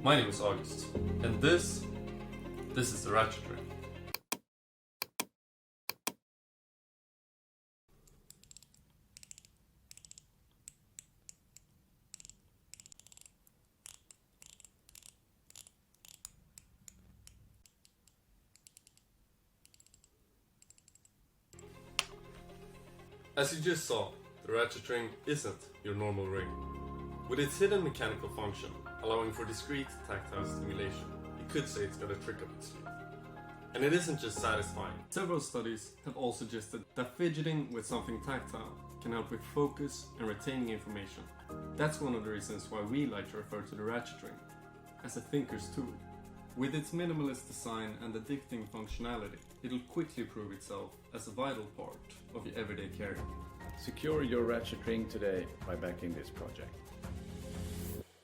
My name is August, and this is the Ratchet Ring. As you just saw, the Ratchet Ring isn't your normal ring. With its hidden mechanical function, allowing for discrete tactile stimulation, you could say it's got a trick up its sleeve. And it isn't just satisfying. Several studies have all suggested that fidgeting with something tactile can help with focus and retaining information. That's one of the reasons why we like to refer to the Ratchet Ring as a thinker's tool. With its minimalist design and addicting functionality, it'll quickly prove itself as a vital part of your everyday carry. Secure your Ratchet Ring today by backing this project.